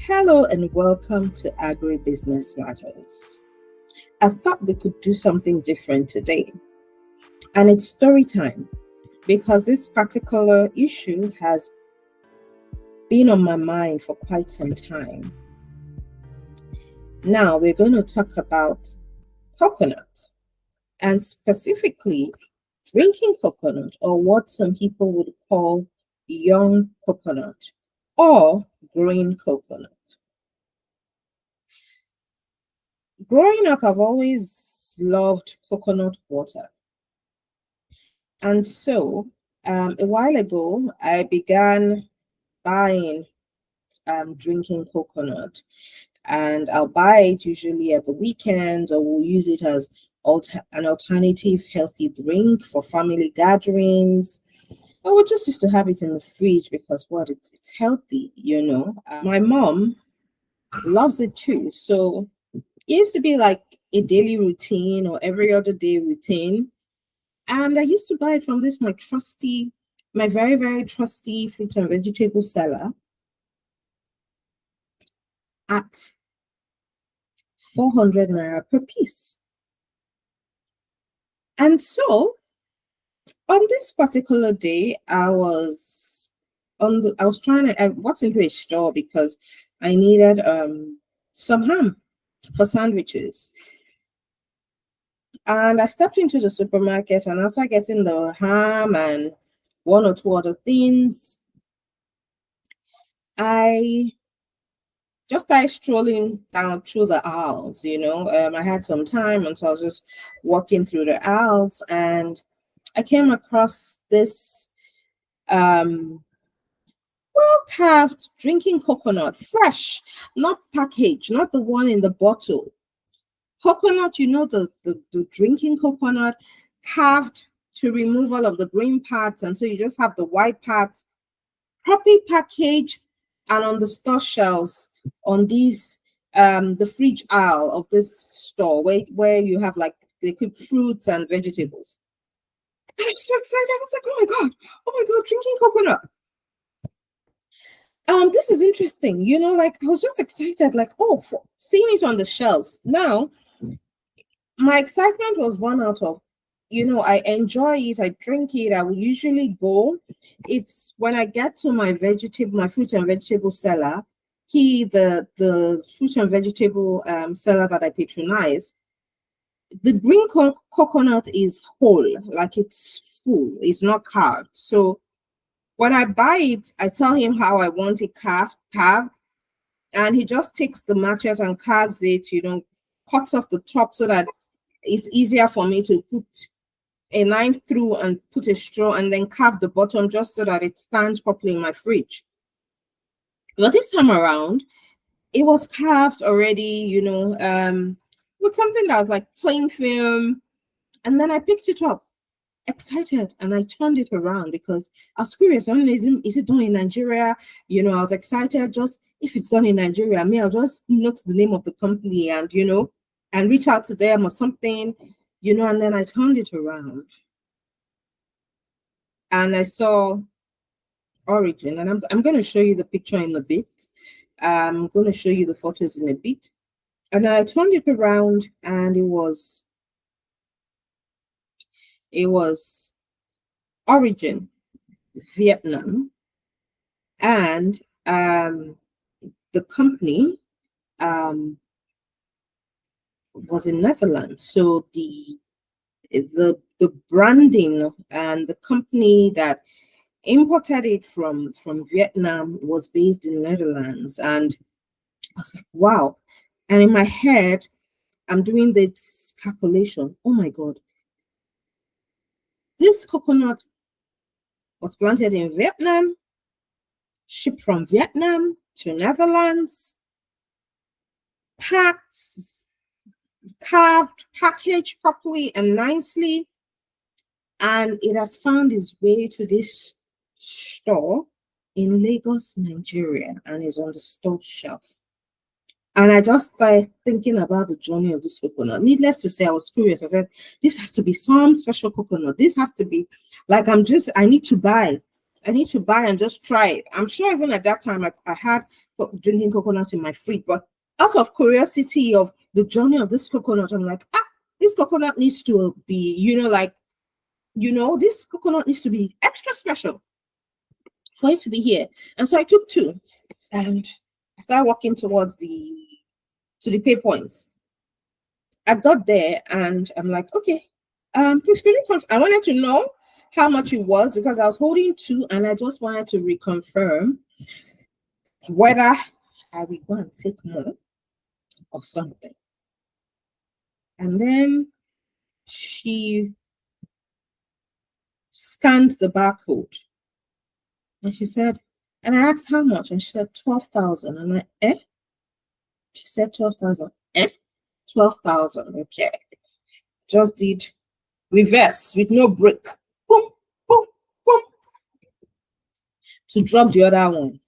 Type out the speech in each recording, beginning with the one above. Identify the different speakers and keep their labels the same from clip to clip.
Speaker 1: Hello and welcome to Agribusiness Matters. I thought we could do something different today, and it's story time because this particular issue has been on my mind for quite some time. Now we're going to talk about coconut, and specifically drinking coconut, or what some people would call young coconut or green coconut. Growing up, I've always loved coconut water. And so a while ago, I began buying drinking coconut. And I'll buy it usually at the weekend, or we'll use it as an alternative healthy drink for family gatherings. Or we just used to have it in the fridge because it's healthy. My mom loves it too. So it used to be like a daily routine or every other day routine. And I used to buy it from my very, very trusty fruit and vegetable seller at 400 naira per piece. And so on this particular day, I walked into a store because I needed some ham for sandwiches. And I stepped into the supermarket, and after getting the ham and one or two other things, I just started strolling down through the aisles. I had some time, and so I was just walking through the aisles, and I came across this well-carved drinking coconut, fresh, not packaged, not the one in the bottle. Coconut, the drinking coconut, carved to remove all of the green parts, and so you just have the white parts, properly packaged, and on the store shelves on these the fridge aisle of this store where you have like they cook fruits and vegetables. And I'm so excited. I was like, oh my god, drinking coconut. This is interesting. I was just excited, for seeing it on the shelves. Now, my excitement was born out of, I enjoy it, I drink it, I will usually go. It's when I get to my fruit and vegetable seller, the fruit and vegetable seller that I patronize, the green coconut is whole, like it's full, it's not carved. So when I buy it, I tell him how I want it carved, and he just takes the machete and carves it, cuts off the top so that it's easier for me to put a knife through and put a straw and then carve the bottom just so that it stands properly in my fridge. But this time around, it was carved already, with something that was like plain film. And then I picked it up, excited, and I turned it around because I was curious. Is it done in Nigeria? I was excited. Just if it's done in Nigeria, I'll just note the name of the company and and reach out to them or something, and then I turned it around and I saw origin, and I'm going to show you the picture in a bit. I'm going to show you the photos in a bit. And I turned it around, and it was origin Vietnam, and the company was in Netherlands. So the branding and the company that imported it from Vietnam was based in Netherlands. And I was like, wow. And in my head, I'm doing this calculation. Oh my God. This coconut was planted in Vietnam, shipped from Vietnam to Netherlands, packed, carved, packaged properly and nicely, and it has found its way to this store in Lagos, Nigeria, and is on the store shelf. And I just started thinking about the journey of this coconut. Needless to say, I was curious. I said, this has to be some special coconut. This has to be like, I need to buy I need to buy and just try it. I'm sure even at that time I had drinking coconut in my fridge, but out of curiosity of the journey of this coconut, I'm like, this coconut needs to be, this coconut needs to be extra special for it to be here. And so I took two and I started walking towards the pay points. I got there and I'm like, okay, please could you I wanted to know how much it was because I was holding two and I just wanted to reconfirm whether I will go and take more or something. And then she scanned the barcode and she said, and I asked how much, and she said 12,000. I'm like, eh? She said 12,000. Eh? 12,000. Okay. Just did reverse with no break. Boom, boom, boom. To drop the other one.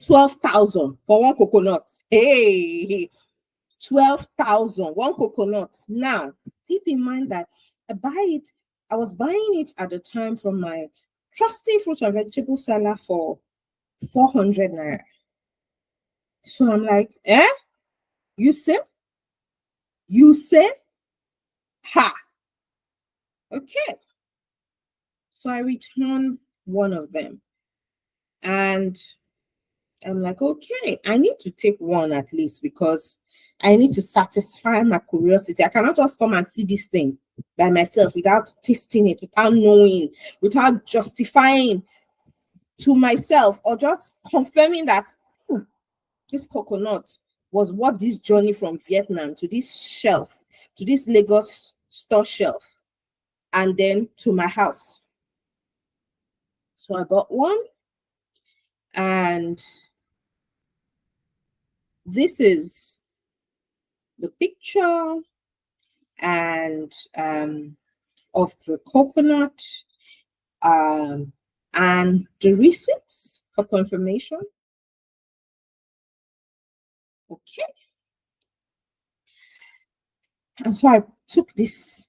Speaker 1: 12,000 for one coconut. Hey, 12,000, one coconut. Now, keep in mind that I was buying it at the time from my trusty fruit and vegetable seller for 400 naira. So I'm like, eh? You say? Ha. Okay. So I return one of them. And I'm like, okay, I need to take one at least because I need to satisfy my curiosity. I cannot just come and see this thing by myself without tasting it, without knowing, without justifying to myself or just confirming that this coconut was what this journey from Vietnam to this shelf, to this Lagos store shelf, and then to my house. So I bought one, and this is the picture and of the coconut and the receipts for confirmation. Okay. And so I took this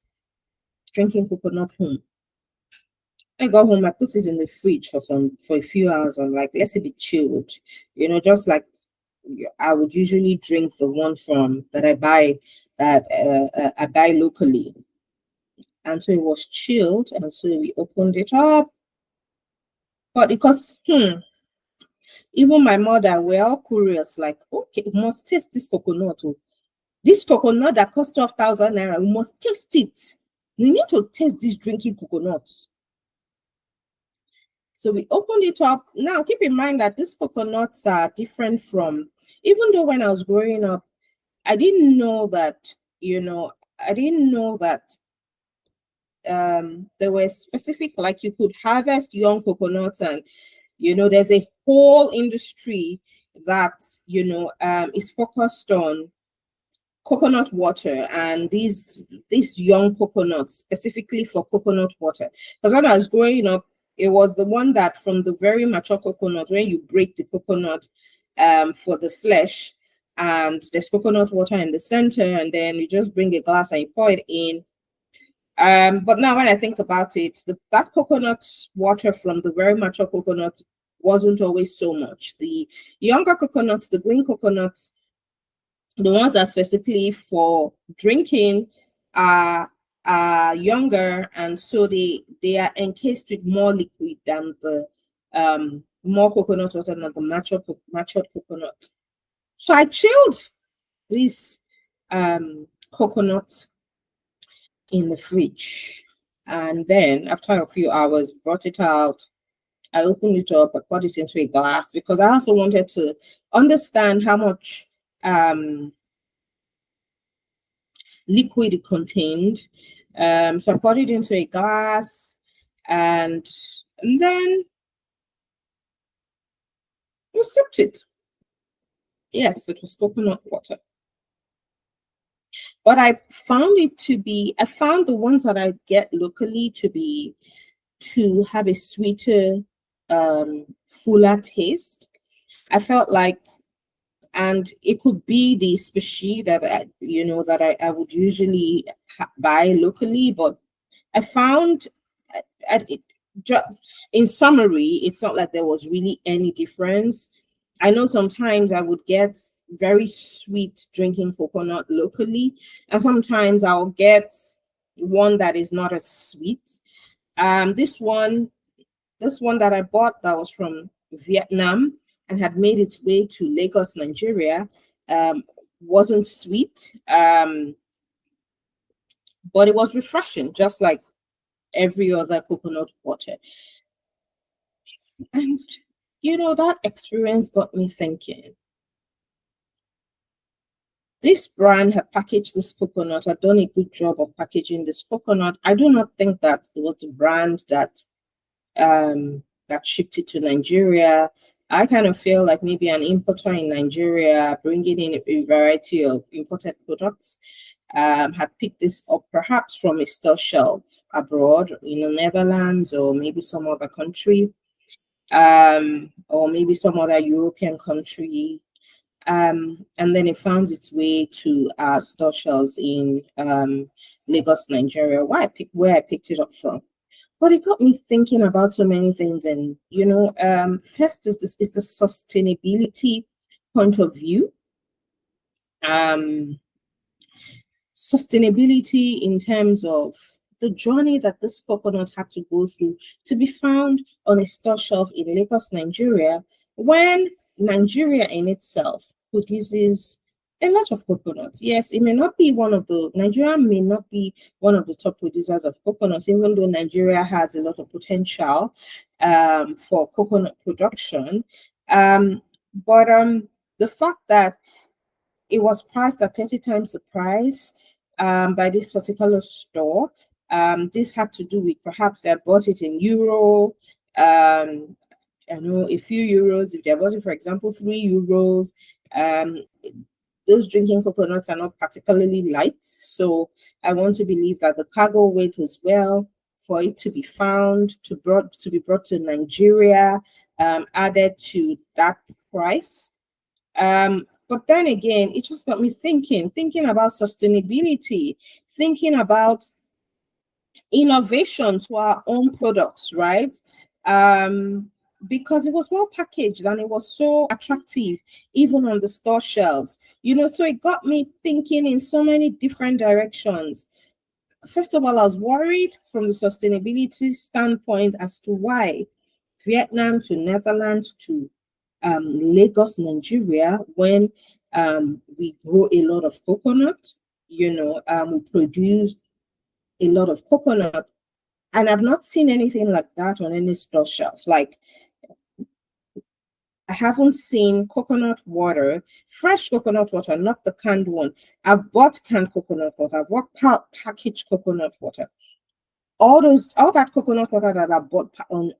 Speaker 1: drinking coconut home. I got home, I put it in the fridge for a few hours. I'm like, let it be chilled. Just like I would usually drink the one that I buy locally. And so it was chilled, and so we opened it up. But because even my mother were all curious, like, okay, we must taste this coconut. Oh. This coconut that cost 12,000 naira, we must taste it. We need to taste this drinking coconut. So we opened it up. Now, keep in mind that these coconuts are different from, even though when I was growing up, I didn't know that, there were specific, like you could harvest young coconuts and, there's a whole industry that, is focused on coconut water and these young coconuts specifically for coconut water. Because when I was growing up, it was the one that from the very mature coconut, when you break the coconut for the flesh, and there's coconut water in the center, and then you just bring a glass and you pour it in. But now when I think about it, that coconut water from the very mature coconut wasn't always so much. The younger coconuts, the green coconuts, the ones that specifically for drinking are younger, and so they are encased with more liquid than the more coconut water than the matured coconut. So I chilled this coconut in the fridge, and then after a few hours brought it out. I opened it up, I poured it into a glass because I also wanted to understand how much liquid it contained. So I poured it into a glass, and then we sipped it. Yes, it was coconut water. But I found the ones that I get locally to have a sweeter, fuller taste. I felt like, and it could be the species that I would usually buy locally, but I found just in summary, it's not like there was really any difference. I know sometimes I would get very sweet drinking coconut locally, and sometimes I'll get one that is not as sweet. This one that I bought that was from Vietnam and had made its way to Lagos, Nigeria, um, wasn't sweet, but it was refreshing, just like every other coconut water. And that experience got me thinking. This brand had packaged this coconut, had done a good job of packaging this coconut. I do not think that it was the brand that shipped it to Nigeria. I kind of feel like maybe an importer in Nigeria bringing in a variety of imported products had picked this up perhaps from a store shelf abroad in the Netherlands or maybe some other country, or maybe some other European country. And then it found its way to store shelves in Lagos, Nigeria, where I picked it up from. But it got me thinking about so many things, and first is the sustainability point of view. Um, Sustainability in terms of the journey that this coconut had to go through to be found on a store shelf in Lagos, Nigeria, when Nigeria in itself produces a lot of coconut. Yes, Nigeria may not be one of the top producers of coconuts, even though Nigeria has a lot of potential for coconut production. But the fact that it was priced at 30 times the price by this particular store. This had to do with perhaps they bought it in euro. I know a few euros. If they bought it, for example, €3, um, those drinking coconuts are not particularly light. So I want to believe that the cargo weight as well for it to be found, to be brought to Nigeria, added to that price. But then again, it just got me thinking about sustainability, thinking about innovation to our own products, right? Because it was well packaged and it was so attractive, even on the store shelves. So it got me thinking in so many different directions. First of all, I was worried from the sustainability standpoint as to why Vietnam to Netherlands to Lagos, Nigeria, when we grow a lot of coconut, we produce a lot of coconut, and I've not seen anything like that on any store shelf. Like, I haven't seen coconut water, fresh coconut water, not the canned one. I've bought canned coconut water. I've bought packaged coconut water. All that coconut water that I bought on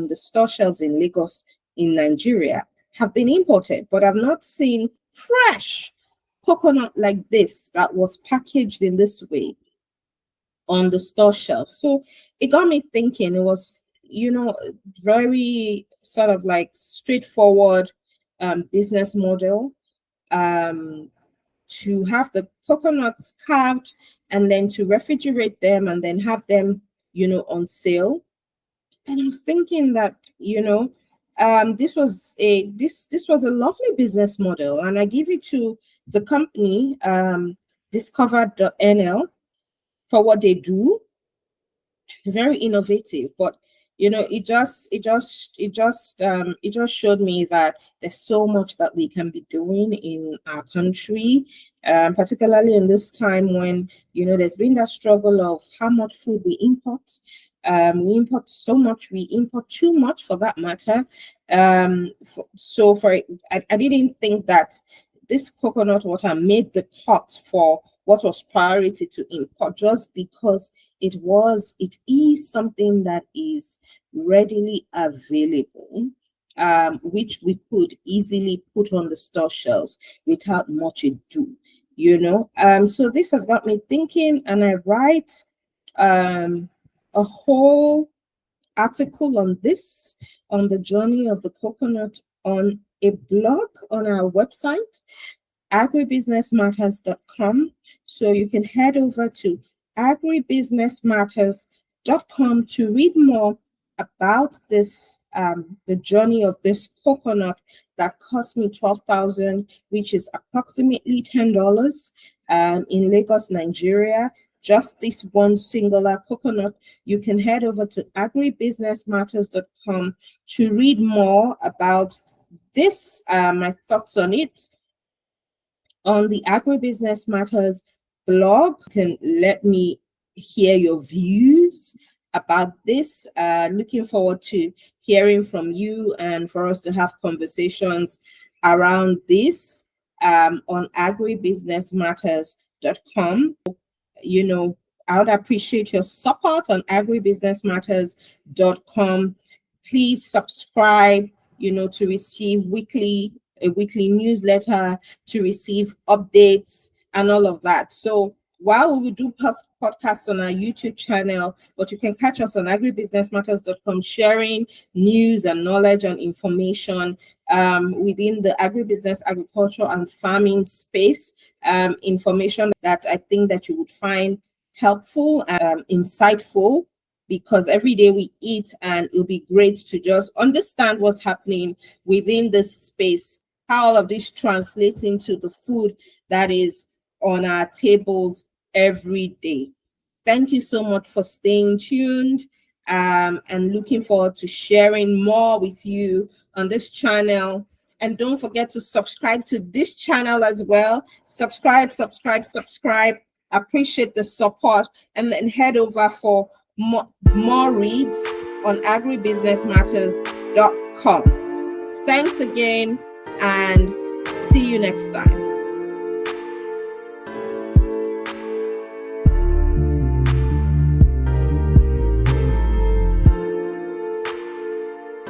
Speaker 1: the store shelves in Lagos, in Nigeria, have been imported, but I've not seen fresh coconut like this that was packaged in this way on the store shelf. So it got me thinking. It was, very sort of like straightforward business model, to have the coconuts carved and then to refrigerate them and then have them, on sale. And I was thinking that, this was a lovely business model, and I give it to the company, Discover.nl, for what they do. Very innovative, but it just showed me that there's so much that we can be doing in our country, particularly in this time when there's been that struggle of how much food we import. We import so much, we import too much for that matter. I didn't think that this coconut water made the cut for what was priority to import, just because it is something that is readily available, which we could easily put on the store shelves without much ado. So this has got me thinking, and I write a whole article on this, on the journey of the coconut, on a blog on our website, agribusinessmatters.com. So you can head over to agribusinessmatters.com to read more about this the journey of this coconut that cost me 12,000, which is approximately $10 in Lagos, Nigeria. Just this one singular coconut. You can head over to agribusinessmatters.com to read more about this, my thoughts on it. On the Agribusiness Matters blog, you can let me hear your views about this. Looking forward to hearing from you and for us to have conversations around this on agribusinessmatters.com. You know, I would appreciate your support on agribusinessmatters.com. Please subscribe, to receive a weekly newsletter, to receive updates and all of that. So while we do podcasts on our YouTube channel, but you can catch us on agribusinessmatters.com, sharing news and knowledge and information within the agribusiness, agriculture, and farming space. Information that I think that you would find helpful and insightful, because every day we eat, and it would be great to just understand what's happening within this space, how all of this translates into the food that is on our tables every day. Thank you so much for staying tuned, and looking forward to sharing more with you on this channel. And don't forget to subscribe to this channel as well. Subscribe. Appreciate the support, and then head over for more reads on agribusinessmatters.com. Thanks again, and see you next time.